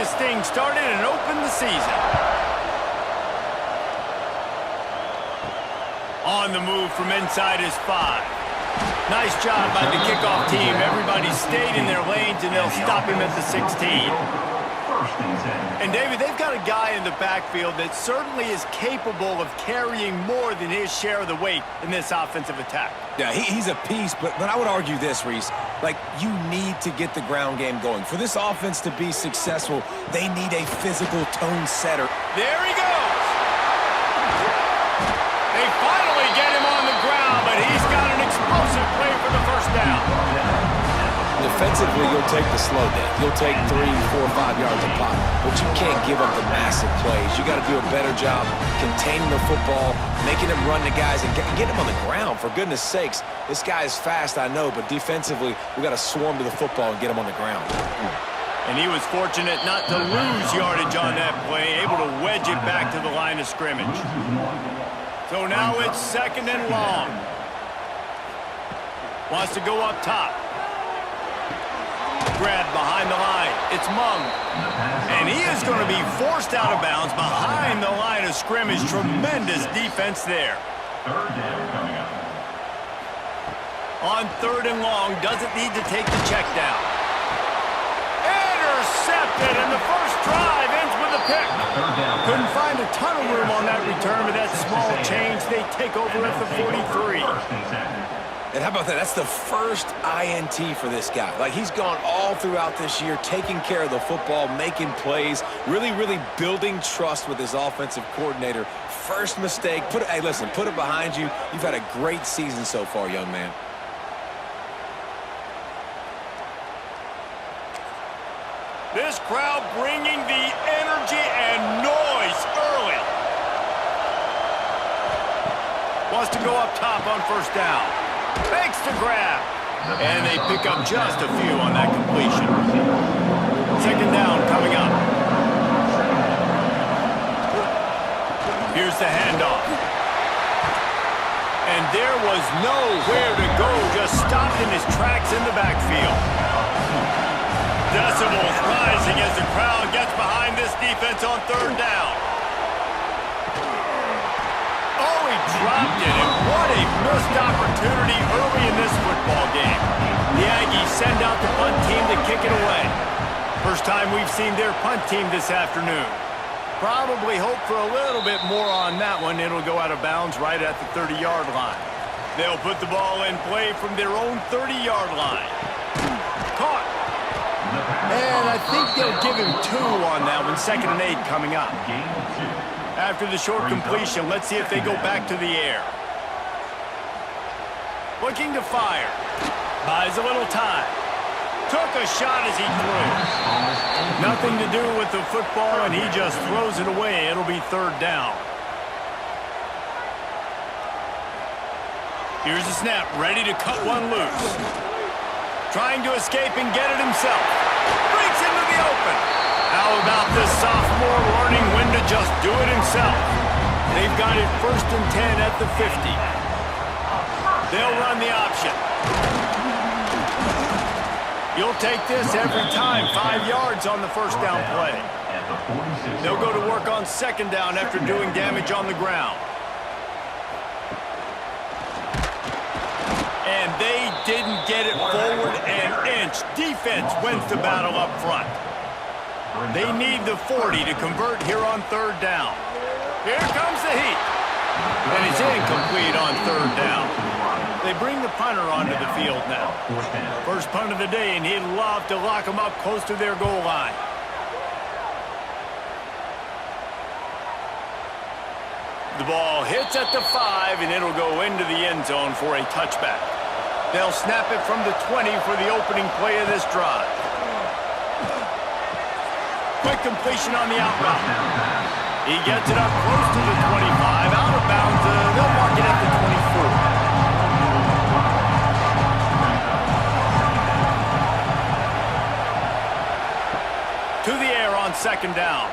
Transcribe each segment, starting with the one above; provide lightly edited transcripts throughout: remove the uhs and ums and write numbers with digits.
this thing started and opened the season. On the move from inside his 5. Nice job by the kickoff team. Everybody stayed in their lanes, and they'll stop him at the 16. And, David, they've got a guy in the backfield that certainly is capable of carrying more than his share of the weight in this offensive attack. Yeah, he's a piece, but I would argue this, Reese. Like, you need to get the ground game going. For this offense to be successful, they need a physical tone setter. There he goes! They finally get him on the ground, but he's got an explosive play for the first down. Defensively, you'll take the slow down. You'll take 3, 4, 5 yards a pop, but you can't give up the massive plays. You got to do a better job containing the football, making them run the guys, and getting them on the ground. For goodness sakes, this guy is fast, I know, but defensively, we got to swarm to the football and get him on the ground. And he was fortunate not to lose yardage on that play, able to wedge it back to the line of scrimmage. So now it's 2nd and long. Wants to go up top. Grab behind the line. It's Mung. And he is going to be forced out of bounds behind the line of scrimmage. Tremendous defense there. On 3rd and long, doesn't need to take the check down. Intercepted, and the first drive ends with a pick. Couldn't find a ton of room on that return, but that small change, they take over at the 43. And how about that? That's the first INT for this guy. Like, he's gone all throughout this year, taking care of the football, making plays, really building trust with his offensive coordinator. First mistake. Hey, listen, put it behind you. You've had a great season so far, young man. This crowd bringing the energy and noise early. Wants to go up top on 1st down. Makes the grab. And they pick up just a few on that completion. 2nd down coming up. Here's the handoff. And there was nowhere to go. Just stopped in his tracks in the backfield. Decibels rising as the crowd gets behind this defense on 3rd down. Oh, he dropped it, and what a missed opportunity early in this football game. The Aggies send out the punt team to kick it away. First time we've seen their punt team this afternoon. Probably hope for a little bit more on that one. It'll go out of bounds right at the 30-yard line. They'll put the ball in play from their own 30-yard line. Caught. And I think they'll give him 2 on that one. 2nd and 8 coming up. After the short completion, let's see if they go back to the air. Looking to fire. Buys a little time. Took a shot as he threw. Nothing to do with the football, and he just throws it away. It'll be 3rd down. Here's the snap, ready to cut one loose. Trying to escape and get it himself. Breaks into the open. How about this sophomore learning when to just do it himself? They've got it 1st and 10 at the 50. They'll run the option. You'll take this every time. 5 yards on the 1st down play. They'll go to work on 2nd down after doing damage on the ground. And they didn't get it forward an inch. Defense wins the battle up front. They need the 40 to convert here on 3rd down. Here comes the heat. And it's incomplete on 3rd down. They bring the punter onto the field now. First punt of the day, and he'd love to lock them up close to their goal line. The ball hits at the 5, and it'll go into the end zone for a touchback. They'll snap it from the 20 for the opening play of this drive. Quick completion on the out route. He gets it up close to the 25, out of bounds. They'll mark it at the 24. To the air on 2nd down.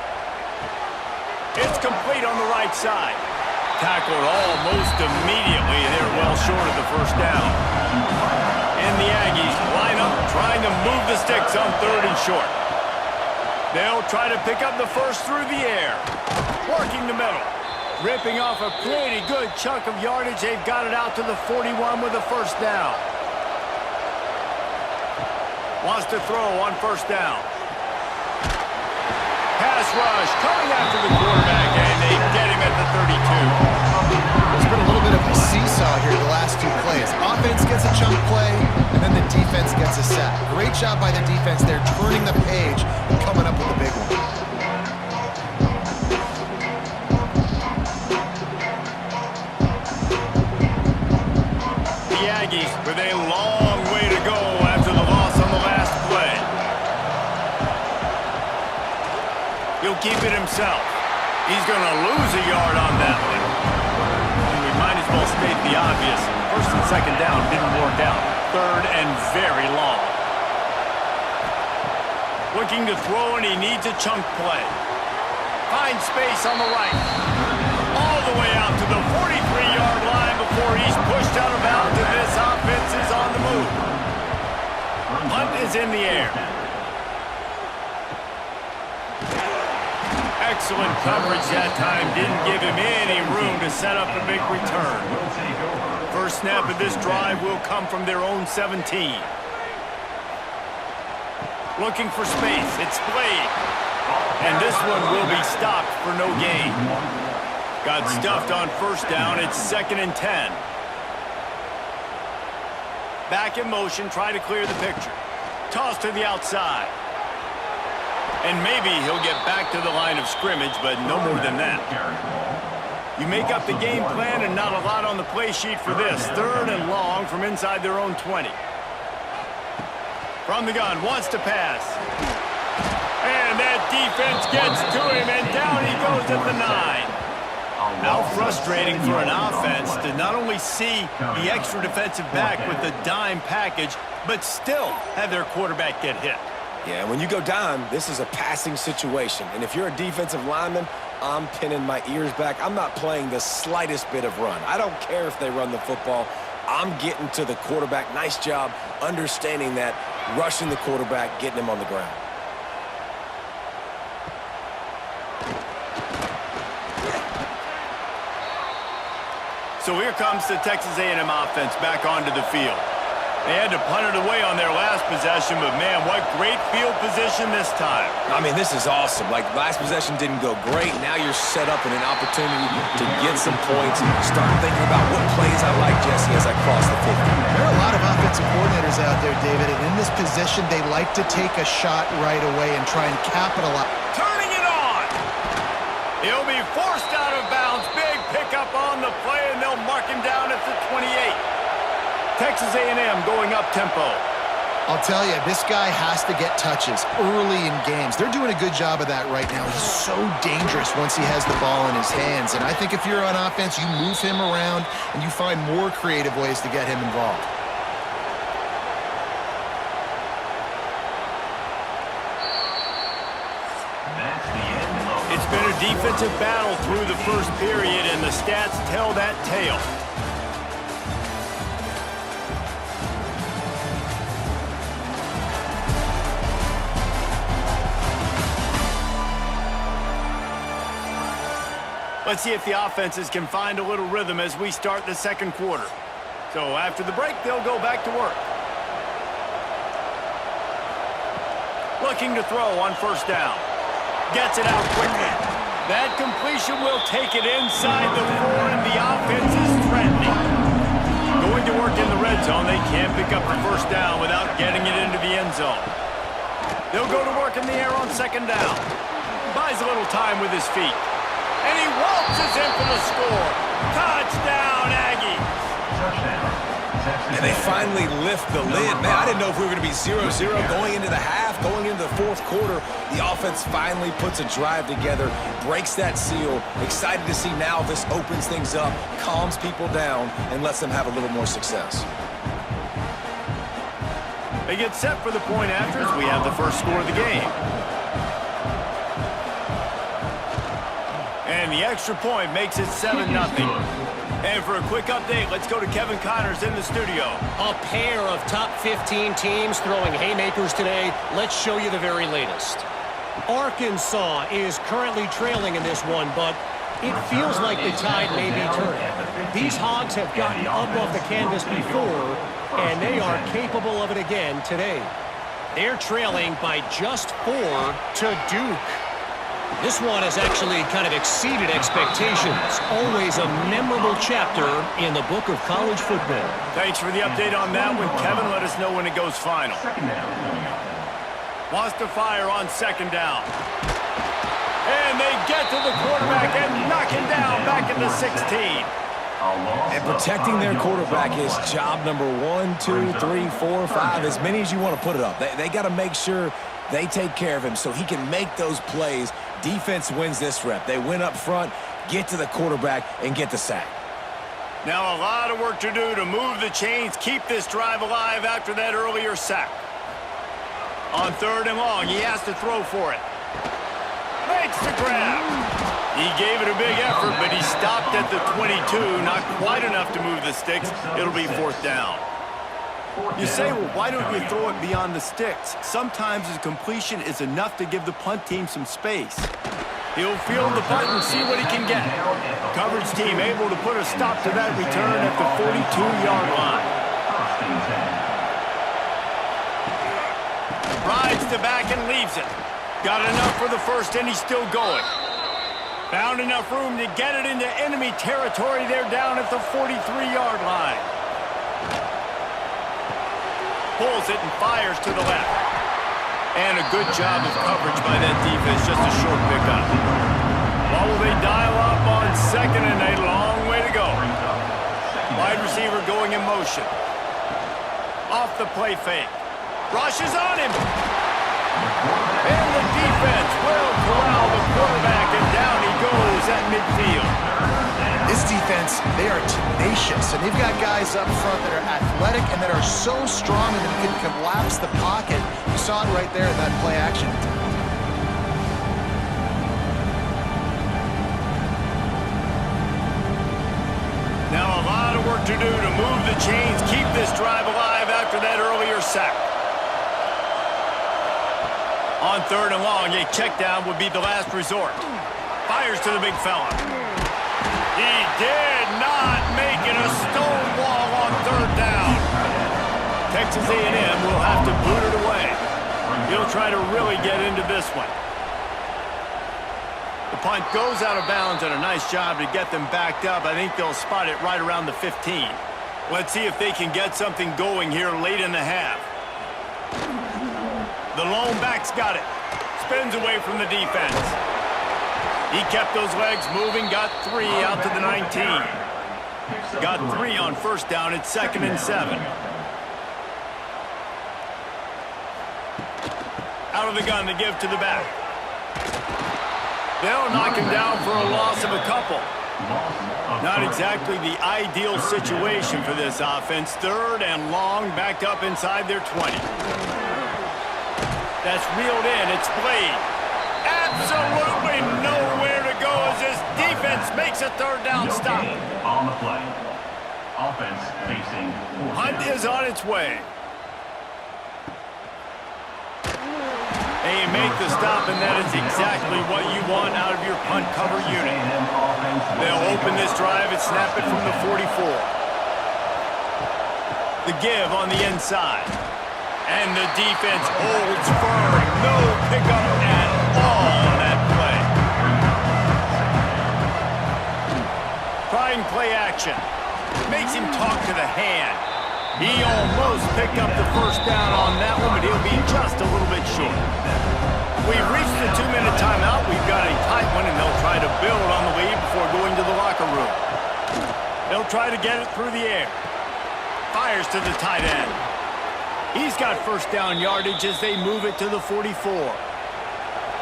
It's complete on the right side. Tackled almost immediately. They're well short of the 1st down. And the Aggies line up trying to move the sticks on 3rd and short. They'll try to pick up the first through the air. Working the middle. Ripping off a pretty good chunk of yardage. They've got it out to the 41 with a first down. Wants to throw on first down. Pass rush coming after the quarterback, and they get him at the 32. There's been a little bit of a seesaw here the last two plays. Offense gets a chunk play, and then the defense gets a sack. Great job by the defense there, turning the page and coming up with a big one. The Aggies with a long way to go after the loss on the last play. He'll keep it himself. He's going to lose a yard on that one. And we might as well state the obvious. First and second down didn't work out. Third and very long. Looking to throw, and he needs a chunk play. Finds space on the right. All the way out to the 43-yard line before he's pushed out of bounds, and this offense is on the move. Punt is in the air. Excellent coverage that time. Didn't give him any room to set up a big return. First snap of this drive will come from their own 17. Looking for space. It's Blade. And this one will be stopped for no gain. Got stuffed on first down. It's 2nd and 10. Back in motion. Try to clear the picture. Toss to the outside. And maybe he'll get back to the line of scrimmage, but no more than that. You make up the game plan and not a lot on the play sheet for this. 3rd and long from inside their own 20. From the gun, wants to pass. And that defense gets to him, and down he goes at the 9. How frustrating for an offense to not only see the extra defensive back with the dime package, but still have their quarterback get hit. Yeah, when you go dime, this is a passing situation. And if you're a defensive lineman, I'm pinning my ears back. I'm not playing the slightest bit of run. I don't care if they run the football. I'm getting to the quarterback. Nice job understanding that, rushing the quarterback, getting him on the ground. So here comes the Texas A&M offense back onto the field. They had to punt it away on their last possession, but man, what great field position this time. I mean, this is awesome. Like, last possession didn't go great. Now you're set up in an opportunity to get some points. Start thinking about what plays I like, Jesse, as I cross the 50. There are a lot of offensive coordinators out there, David, and in this position, they like to take a shot right away and try and capitalize. Turning it on! He'll be forced out of bounds. Big pickup on the play, and they'll mark him down at the 28. Texas A&M going up tempo. I'll tell you, this guy has to get touches early in games. They're doing a good job of that right now. He's so dangerous once he has the ball in his hands. And I think if you're on offense, you move him around and you find more creative ways to get him involved. It's been a defensive battle through the first period, and the stats tell that tale. Let's see if the offenses can find a little rhythm as we start the second quarter. So after the break, they'll go back to work. Looking to throw on first down. Gets it out quickly. That completion will take it inside the 4, and the offense is threatening. Going to work in the red zone. They can't pick up the first down without getting it into the end zone. They'll go to work in the air on second down. Buys a little time with his feet. And he waltzes in for the score. Touchdown, Aggies. And they finally lift the lid. Man, I didn't know if we were going to be 0-0 going into the half, going into the fourth quarter. The offense finally puts a drive together, breaks that seal. Excited to see now this opens things up, calms people down, and lets them have a little more success. They get set for the point after as we have the first score of the game. And the extra point makes it 7-0. And for a quick update, let's go to Kevin Connors in the studio. A pair of top 15 teams throwing haymakers today. Let's show you the very latest. Arkansas is currently trailing in this one, but it feels like the tide may be turning. These Hogs have gotten up off the canvas before, and they are capable of it again today. They're trailing by just 4 to Duke. This one has actually kind of exceeded expectations. Always a memorable chapter in the book of college football. Thanks for the update on that one, Kevin. Let us know when it goes final. Wants to fire on second down. And they get to the quarterback and knock him down back at the 16. And protecting their quarterback is job number 1, 2, 3, 4, 5, as many as you want to put it up. They got to make sure they take care of him so he can make those plays. Defense wins this rep. They win up front, get to the quarterback, and get the sack. Now a lot of work to do to move the chains, keep this drive alive after that earlier sack. On 3rd and long, he has to throw for it. Makes the grab. He gave it a big effort, but he stopped at the 22. Not quite enough to move the sticks. It'll be 4th down. You say, well, why don't you throw it beyond the sticks? Sometimes the completion is enough to give the punt team some space. He'll field the punt and see what he can get. Coverage team able to put a stop to that return at the 42-yard line. Rides the back and leaves it. Got enough for the first, and he's still going. Found enough room to get it into enemy territory. They're down at the 43-yard line. Pulls it and fires to the left. And a good job of coverage by that defense, just a short pickup. While will they dial up on 2nd and a long way to go. Wide receiver going in motion. Off the play fake. Rushes on him. And the defense will corral the quarterback, and down he goes at midfield. This defense, they are tenacious, and they've got guys up front that are athletic and that are so strong that they can collapse the pocket. You saw it right there in that play action. Now a lot of work to do to move the chains, keep this drive alive after that earlier sack. On 3rd and long, a check down would be the last resort. Fires to the big fella. He did not make it a stone wall on 3rd down. Texas A&M will have to boot it away. He'll try to really get into this one. The punt goes out of bounds, and a nice job to get them backed up. I think they'll spot it right around the 15. Let's see if they can get something going here late in the half. The lone back's got it. Spins away from the defense. He kept those legs moving, got 3 out to the 19. Got 3 on 1st down. It's 2nd and 7. Out of the gun to give to the back. They'll knock him down for a loss of a couple. Not exactly the ideal situation for this offense. 3rd and long, backed up inside their 20. That's reeled in. It's played. Absolutely nowhere to go as this defense makes a 3rd down stop. On the play. Offense facing. Hunt is on its way. They make the stop, and that is exactly what you want out of your punt cover unit. They'll open this drive and snap it from the 44. The give on the inside. And the defense holds firm. No pickup at all on that play. Trying play action. Makes him talk to the hand. He almost picked up the 1st down on that one, but he'll be just a little bit short. We've reached the 2-minute timeout. We've got a tight one, and they'll try to build on the lead before going to the locker room. They'll try to get it through the air. Fires to the tight end. He's got 1st down yardage as they move it to the 44.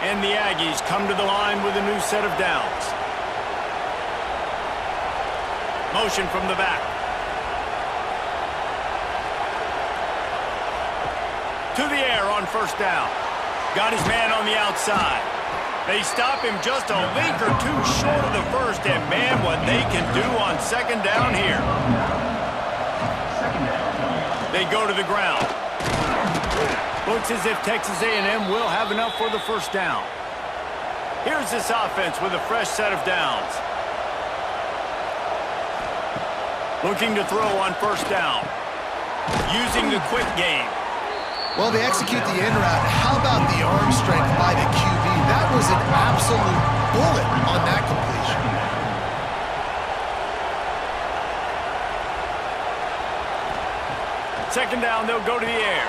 And the Aggies come to the line with a new set of downs. Motion from the back. To the air on 1st down. Got his man on the outside. They stop him just a link or 2 short of the 1st, and man, what they can do on 2nd down here. They go to the ground. Looks as if Texas A&M will have enough for the first down. Here's this offense with a fresh set of downs. Looking to throw on first down. Using the quick game. Well, they execute the in route. How about the arm strength by the QB? That was an absolute bullet on that completion. Second down, they'll go to the air.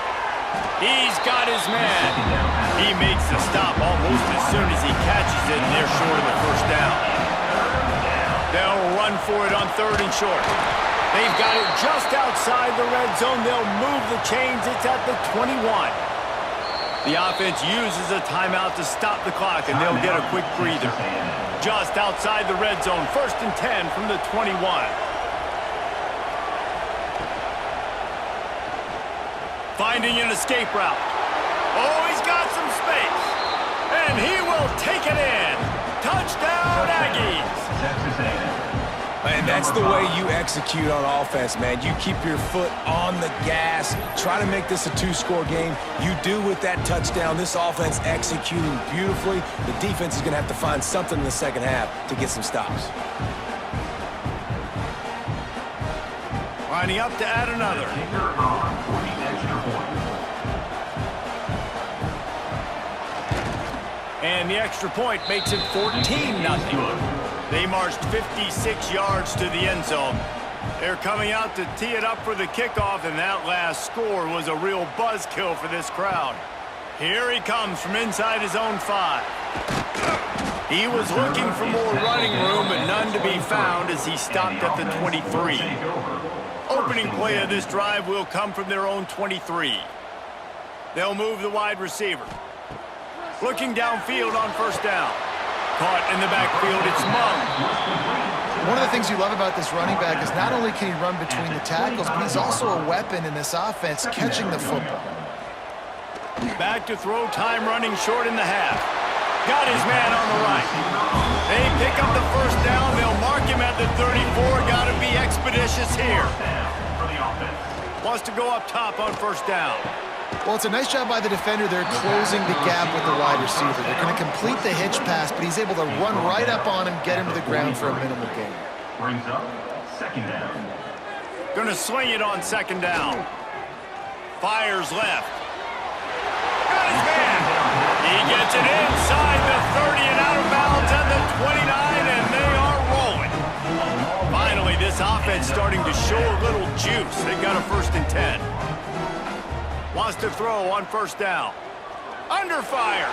He's got his man. He makes the stop almost as soon as he catches it, and they're short of the first down. They'll run for it on 3rd and short. They've got it just outside the red zone. They'll move the chains. It's at the 21. The offense uses a timeout to stop the clock, and they'll get a quick breather. Just outside the red zone, 1st and 10 from the 21. Finding an escape route. Oh, he's got some space. And he will take it in. Touchdown, Aggies. Texas A&M. And that's the way you execute on offense, man. You keep your foot on the gas. Try to make this a 2-score game. You do with that touchdown. This offense executing beautifully. The defense is going to have to find something in the second half to get some stops. Lining up to add another. And the extra point makes it 14-0. They marched 56 yards to the end zone. They're coming out to tee it up for the kickoff, and that last score was a real buzzkill for this crowd. Here he comes from inside his own 5. He was looking for more running room, but none to be found as he stopped at the 23. Opening play of this drive will come from their own 23. They'll move the wide receiver. Looking downfield on first down. Caught in the backfield, it's Mung. One of the things you love about this running back is not only can he run between the tackles, but he's also a weapon in this offense, catching the football. Back to throw time, running short in the half. Got his man on the right. They pick up the first down. They'll mark him at the 34. Got to be expeditious here. Wants to go up top on first down. Well, it's a nice job by the defender. They're closing the gap with the wide receiver. They're going to complete the hitch pass, but he's able to run right up on him, get him to the ground for a minimal gain. Brings up 2nd down. Going to sling it on 2nd down. Fires left. Got his man. He gets it inside the 30 and out of bounds at the 29, and they are rolling. Finally, this offense starting to show a little juice. They got a 1st and 10. Wants to throw on first down. Under fire.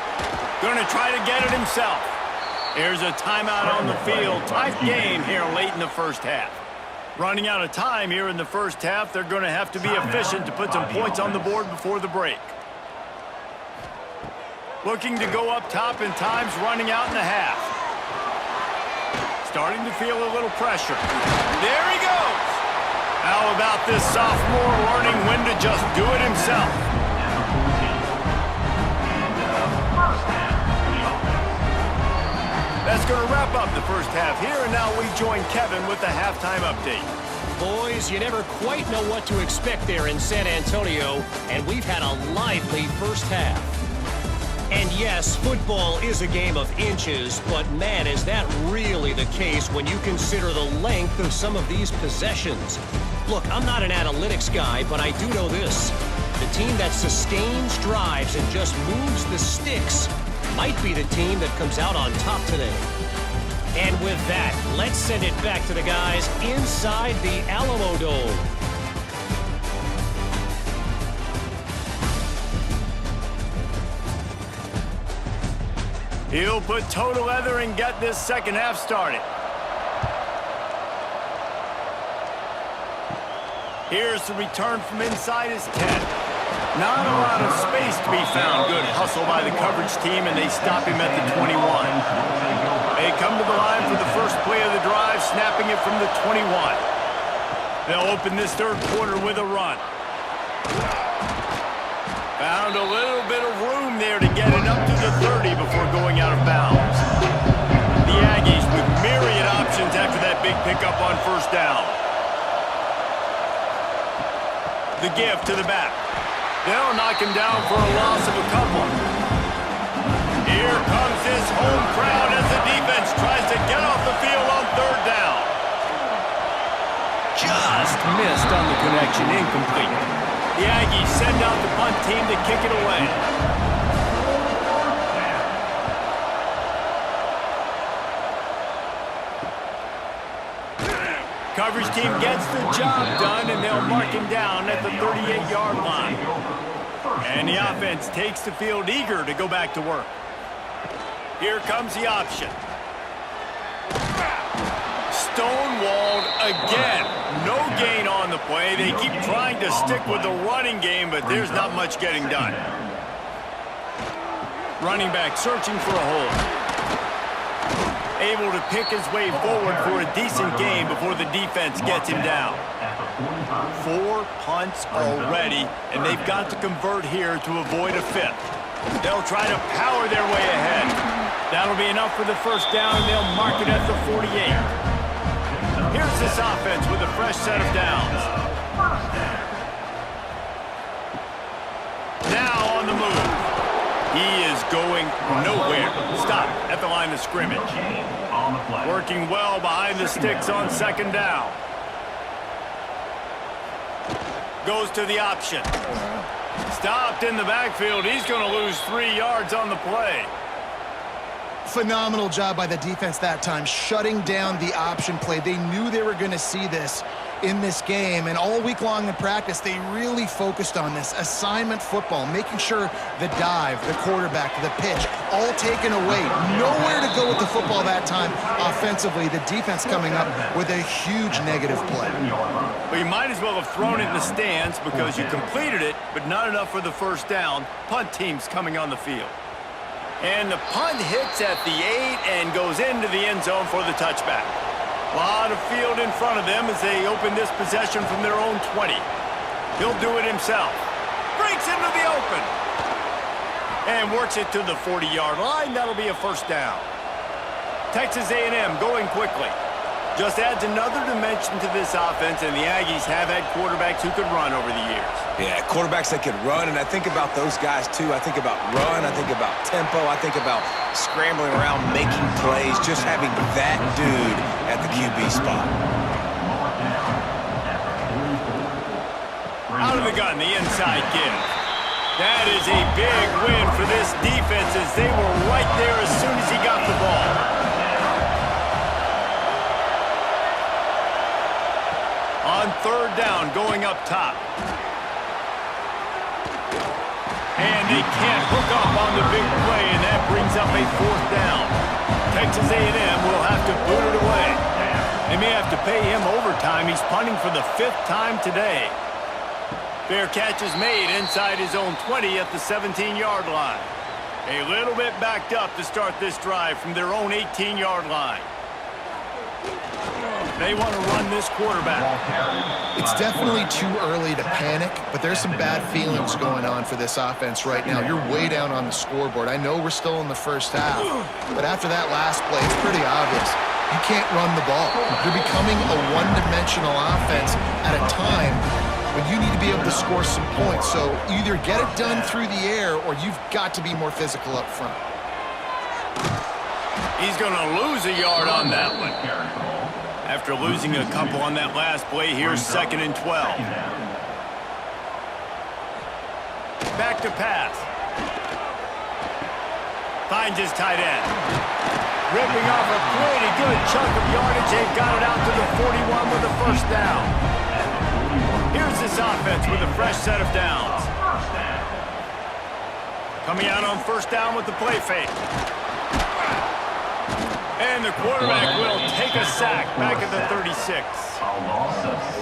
Going to try to get it himself. Here's a timeout on the field. Tight game here late in the first half. Running out of time here in the first half. They're going to have to be efficient to put some points on the board before the break. Looking to go up top, and time's running out in the half. Starting to feel a little pressure. There he goes. How about this sophomore learning when to just do it himself? That's going to wrap up the first half here, and now we join Kevin with the halftime update. Boys, you never quite know what to expect there in San Antonio, and we've had a lively first half. And yes, football is a game of inches, but man, is that really the case when you consider the length of some of these possessions. Look, I'm not an analytics guy, but I do know this. The team that sustains drives and just moves the sticks might be the team that comes out on top today. And with that, let's send it back to the guys inside the Alamo Dome. He'll put toe to leather and get this second half started. Here's the return from inside his 10. Not a lot of space to be found. Good hustle by the coverage team, and they stop him at the 21. They come to the line for the first play of the drive, snapping it from the 21. They'll open this third quarter with a run. Found a little bit of room there to get it up to the 30 before going out of bounds. The Aggies with myriad options after that big pickup on first down. The give to the back. They'll knock him down for a loss of a couple. Here comes this home crowd as the defense tries to get off the field on third down. Just missed on the connection, incomplete. The Aggies send out the punt team to kick it away. Coverage team gets the job done, and they'll mark him down at the 38-yard line. And the offense takes the field eager to go back to work. Here comes the option. Stonewalled again. No gain on the play. They keep trying to stick with the running game, but there's not much getting done. Running back searching for a hole. Able to pick his way forward for a decent game before the defense gets him down. 4 punts already, and they've got to convert here to avoid a fifth. They'll try to power their way ahead. That'll be enough for the first down, and they'll mark it at the 48. Here's this offense with a fresh set of downs. Now on the move. He is going nowhere. Stop at the line of scrimmage. Working well behind the sticks on second down. Goes to the option. Stopped in the backfield. He's going to lose 3 yards on the play. Phenomenal job by the defense that time, shutting down the option play. They knew they were going to see this in this game, and all week long in practice, they really focused on this assignment football, making sure the dive, the quarterback, the pitch, all taken away. Nowhere to go with the football that time offensively. The defense coming up with a huge negative play. Well, you might as well have thrown it in the stands because you completed it, but not enough for the first down. Punt team's coming on the field. And the punt hits at the 8 and goes into the end zone for the touchback. A lot of field in front of them as they open this possession from their own 20. He'll do it himself. Breaks into the open. And works it to the 40-yard line. That'll be a first down. Texas A&M going quickly. Just adds another dimension to this offense, and the Aggies have had quarterbacks who could run over the years. Yeah, quarterbacks that could run, and I think about those guys too. I think about run, I think about tempo, I think about scrambling around, making plays, just having that dude at the QB spot. Out of the gun, the inside give. That is a big win for this defense as they were right there as soon as he got the ball. On third down, going up top. And they can't hook up on the big play, and that brings up a fourth down. Texas A&M will have to boot it away. They may have to pay him overtime. He's punting for the 5th time today. Fair catch is made inside his own 20 at the 17-yard line. A little bit backed up to start this drive from their own 18-yard line. They want to run this quarterback. It's definitely too early to panic, but there's some bad feelings going on for this offense right now. You're way down on the scoreboard. I know we're still in the first half, but after that last play, it's pretty obvious. You can't run the ball. You're becoming a one-dimensional offense at a time when you need to be able to score some points. So either get it done through the air or you've got to be more physical up front. He's going to lose a yard on that one. After losing a couple on that last play, here's 2nd and 12. Back to pass. Finds his tight end. Ripping off a pretty good chunk of yardage. They've got it out to the 41 with a first down. Here's this offense with a fresh set of downs. Coming out on first down with the play fake. And the quarterback will take a sack back at the 36.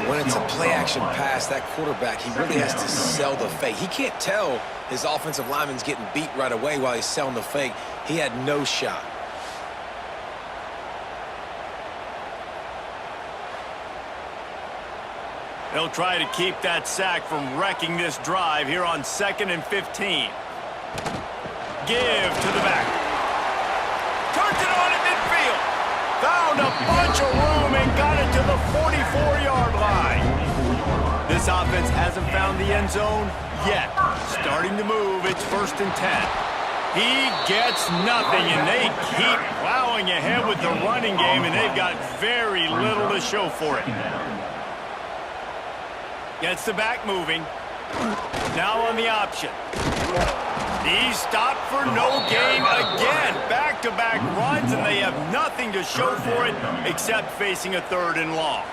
When it's a play-action pass, that quarterback, he really has to sell the fake. He can't tell his offensive lineman's getting beat right away while he's selling the fake. He had no shot. They'll try to keep that sack from wrecking this drive here on 2nd and 15. Give to the back. Turns it on in midfield. Found a bunch of room and got it to the 44-yard line. This offense hasn't found the end zone yet. Starting to move, it's 1st and 10. He gets nothing, and they keep plowing ahead with the running game, and they've got very little to show for it. Gets the back moving. Now on the option. He's stopped for no gain again. Back-to-back runs, and they have nothing to show for it except facing a 3rd and long.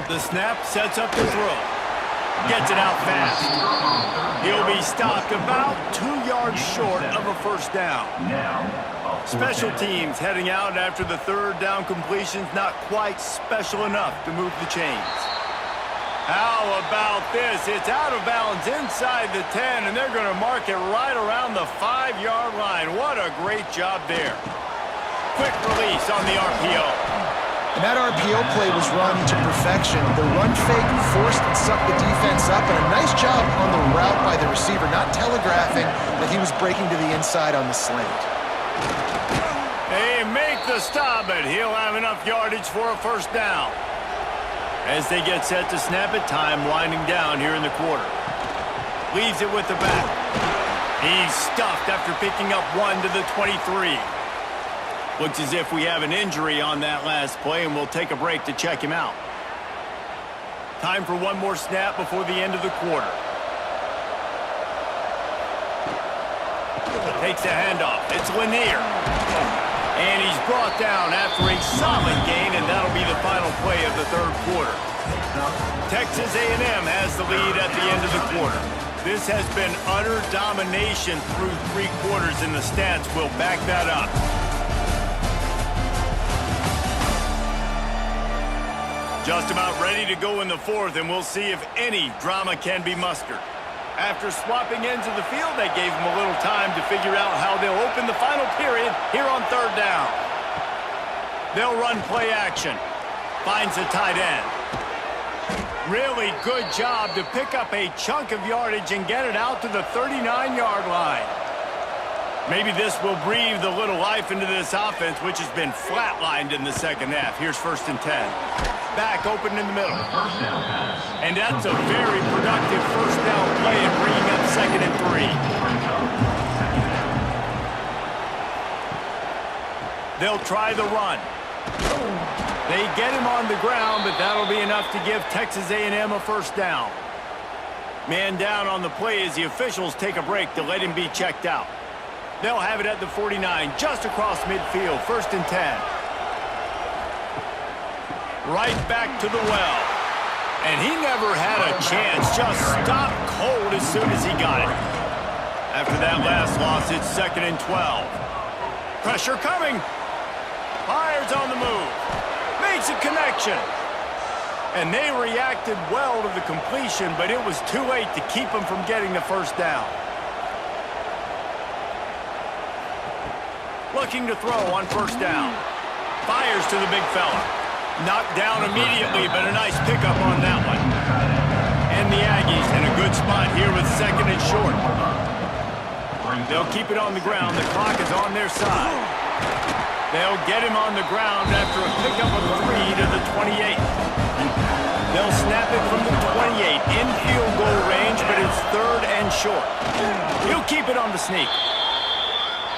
The snap sets up the throw. Gets it out fast. He'll be stopped about 2 yards short of a 1st down. Special teams heading out after the 3rd down completion's not quite special enough to move the chains. How about this? It's out of bounds inside the 10, and they're going to mark it right around the 5-yard line. What a great job there. Quick release on the RPO. And that RPO play was run to perfection. The run fake forced and sucked the defense up, and a nice job on the route by the receiver, not telegraphing that he was breaking to the inside on the slant. They make the stop, but he'll have enough yardage for a 1st down. As they get set to snap it, time winding down here in the quarter. Leaves it with the back. He's stuffed after picking up 1 to the 23. Looks as if we have an injury on that last play, and we'll take a break to check him out. Time for one more snap before the end of the quarter. Takes the handoff. It's Lanier. And he's brought down after a solid gain, and that'll be the final play of the 3rd quarter. Texas A&M has the lead at the end of the quarter. This has been utter domination through 3 quarters, and the stats will back that up. Just about ready to go in the 4th, and we'll see if any drama can be mustered. After swapping ends of the field, they gave him a little time to figure out how they'll open the final period here on 3rd down. They'll run play action. Finds the tight end. Really good job to pick up a chunk of yardage and get it out to the 39-yard line. Maybe this will breathe a little life into this offense, which has been flatlined in the 2nd half. Here's 1st and 10. Back open in the middle. And that's a very productive 1st down play and bringing up 2nd and 3. They'll try the run. They get him on the ground, but that'll be enough to give Texas A&M a 1st down. Man down on the play as the officials take a break to let him be checked out. They'll have it at the 49, just across midfield, 1st and 10. Right back to the well. And he never had a chance, just stopped cold as soon as he got it. After that last loss, it's 2nd and 12. Pressure coming. Fires on the move. Makes a connection. And they reacted well to the completion, but it was too late to keep them from getting the 1st down. Looking to throw on 1st down. Fires to the big fella. Knocked down immediately, but a nice pickup on that one. And the Aggies in a good spot here with 2nd and short. They'll keep it on the ground. The clock is on their side. They'll get him on the ground after a pickup of 3 to the 28. They'll snap it from the 28 in field goal range, but it's 3rd and short. He'll keep it on the sneak.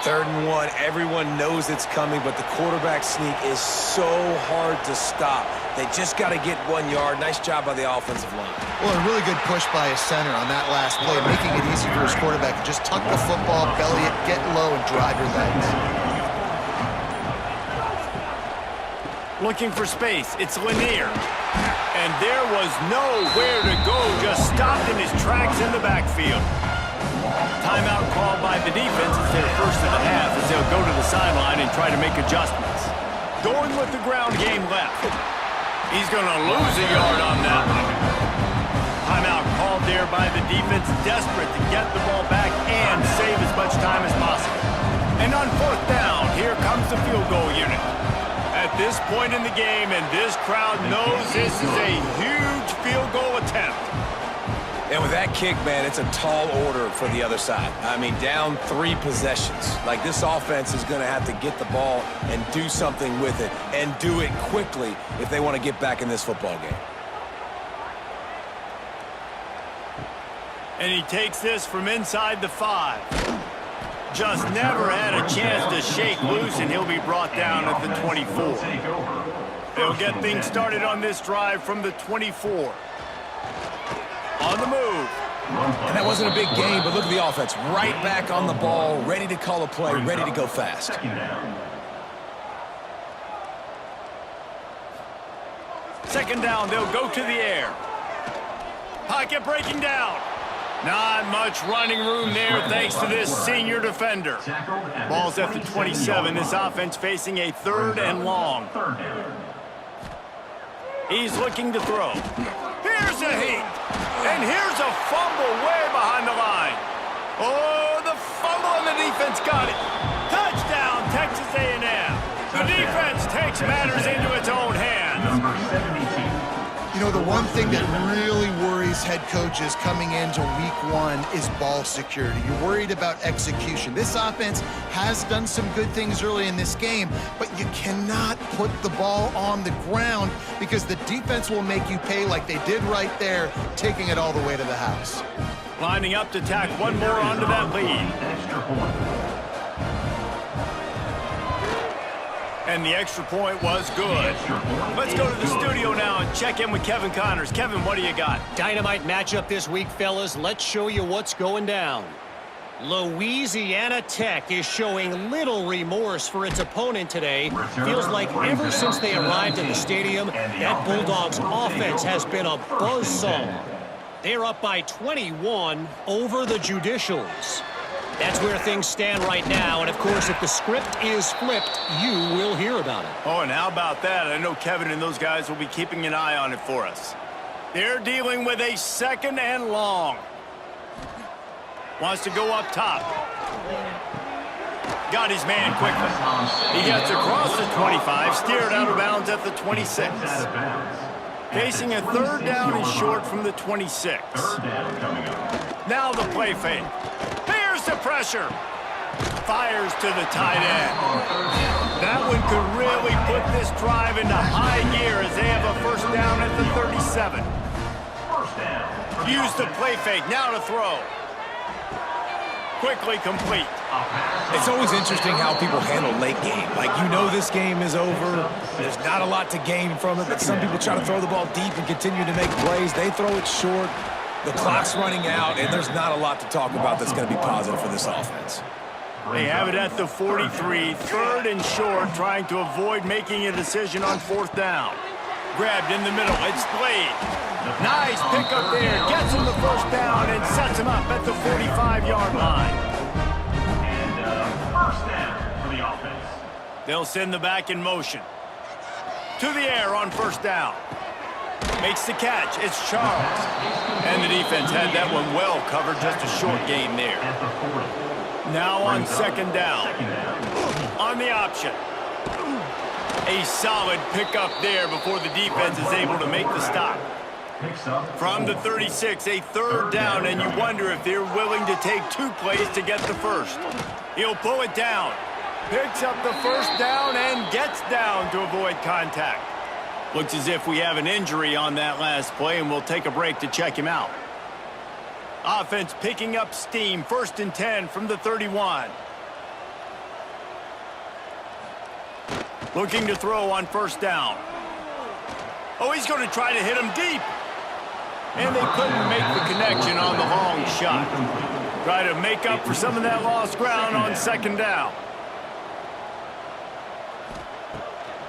3rd and 1, everyone knows it's coming, but the quarterback sneak is so hard to stop. They just got to get 1 yard. Nice job by the offensive line. Well, a really good push by his center on that last play, making it easy for his quarterback to just tuck the football, belly it, get low, and drive your legs. Looking for space, it's Lanier. And there was nowhere to go, just stopped in his tracks in the backfield. Timeout called by the defense. It's their 1st of the half as they'll go to the sideline and try to make adjustments. Going with the ground game left. He's going to lose a yard on that one. Timeout called there by the defense, desperate to get the ball back and save as much time as possible. And on 4th down, here comes the field goal unit. At this point in the game, and this crowd knows this is a huge field goal attempt. And with that kick, man, it's a tall order for the other side. I mean, down 3 possessions. Like, this offense is going to have to get the ball and do something with it, and do it quickly if they want to get back in this football game. And he takes this from inside the 5. Just never had a chance to shake loose, and he'll be brought down at the 24. They'll get things started on this drive from the 24. On the move. And that wasn't a big gain, but look at the offense. Right back on the ball, ready to call a play, ready to go fast. Second down, they'll go to the air. Pocket breaking down. Not much running room there thanks to this senior defender. Ball's at the 27. This offense facing a 3rd and long. He's looking to throw. Here's a heat. And here's a fumble way behind the line. Oh, the fumble and the defense got it. Touchdown, Texas A&M. The defense takes matters into its own hands. You know, the one thing that really worries head coaches coming into week 1 is ball security. You're worried about execution. This offense has done some good things early in this game, but you cannot put the ball on the ground because the defense will make you pay like they did right there, taking it all the way to the house. Lining up to tack one more onto that lead. And the extra point was good. Let's go to the studio now and check in with Kevin Connors. Kevin, what do you got? Dynamite matchup this week, fellas. Let's show you what's going down. Louisiana Tech is showing little remorse for its opponent today. Feels like ever since they arrived in the stadium, that Bulldogs offense has been a buzzsaw. They're up by 21 over the Judicials. That's where things stand right now, and of course, if the script is flipped, you will hear about it. Oh, and how about that? I know Kevin and those guys will be keeping an eye on it for us. They're dealing with a 2nd and long. Wants to go up top. Got his man quickly. He gets across the 25, steered out of bounds at the 26. Facing a 3rd down and short from the 26. Now the play fake. Here's the pressure. Fires to the tight end. That one could really put this drive into high gear as they have a 1st down at the 37. Use the play fake. Now to throw. Quickly complete. It's always interesting how people handle late game. Like, you know this game is over. There's not a lot to gain from it, but some people try to throw the ball deep and continue to make plays. They throw it short. The clock's running out, and there's not a lot to talk about that's going to be positive for this offense. They have it at the 43, 3rd and short, trying to avoid making a decision on 4th down. Grabbed in the middle. It's Blade. Nice pickup there. Gets him the 1st down and sets him up at the 45-yard line. And 1st down for the offense. They'll send the back in motion. To the air on 1st down. Makes the catch. It's Charles. And the defense had that one well covered. Just a short gain there. Now on 2nd down. On the option. A solid pickup there before the defense is able to make the stop. From the 36, a 3rd down, and you wonder if they're willing to take 2 plays to get the 1st. He'll pull it down. Picks up the 1st down and gets down to avoid contact. Looks as if we have an injury on that last play, and we'll take a break to check him out. Offense picking up steam. 1st and 10 from the 31. Looking to throw on 1st down. Oh, he's going to try to hit him deep. And they couldn't make the connection on the long shot. Try to make up for some of that lost ground on 2nd down.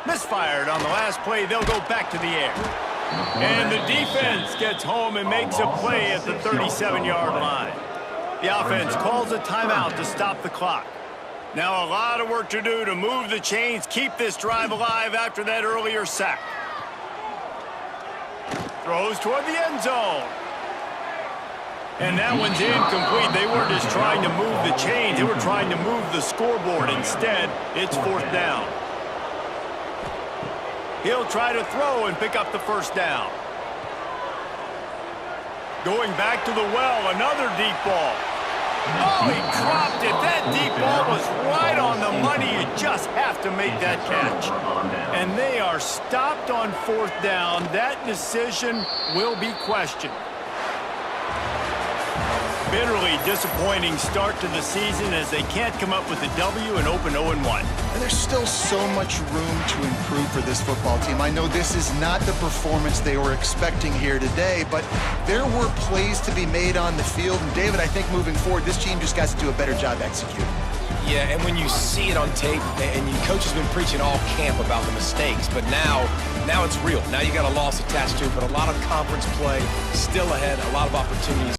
Misfired on the last play. They'll go back to the air. And the defense gets home and makes a play at the 37-yard line. The offense calls a timeout to stop the clock. Now a lot of work to do to move the chains, keep this drive alive after that earlier sack. Throws toward the end zone. And that one's incomplete. They weren't just trying to move the chains. They were trying to move the scoreboard. Instead, it's 4th down. He'll try to throw and pick up the 1st down. Going back to the well, another deep ball. Oh, he dropped it. That deep ball was right on the money. You just have to make that catch. And they are stopped on 4th down. That decision will be questioned. bitterly disappointing start to the season as they can't come up with a W and open 0-1. And there's still so much room to improve for this football team. I know this is not the performance they were expecting here today, but there were plays to be made on the field. And David, I think moving forward, this team just got to do a better job executing. Yeah, and when you see it on tape, and your coach has been preaching all camp about the mistakes, but now it's real. Now you got a loss attached to it, but a lot of conference play still ahead, a lot of opportunities.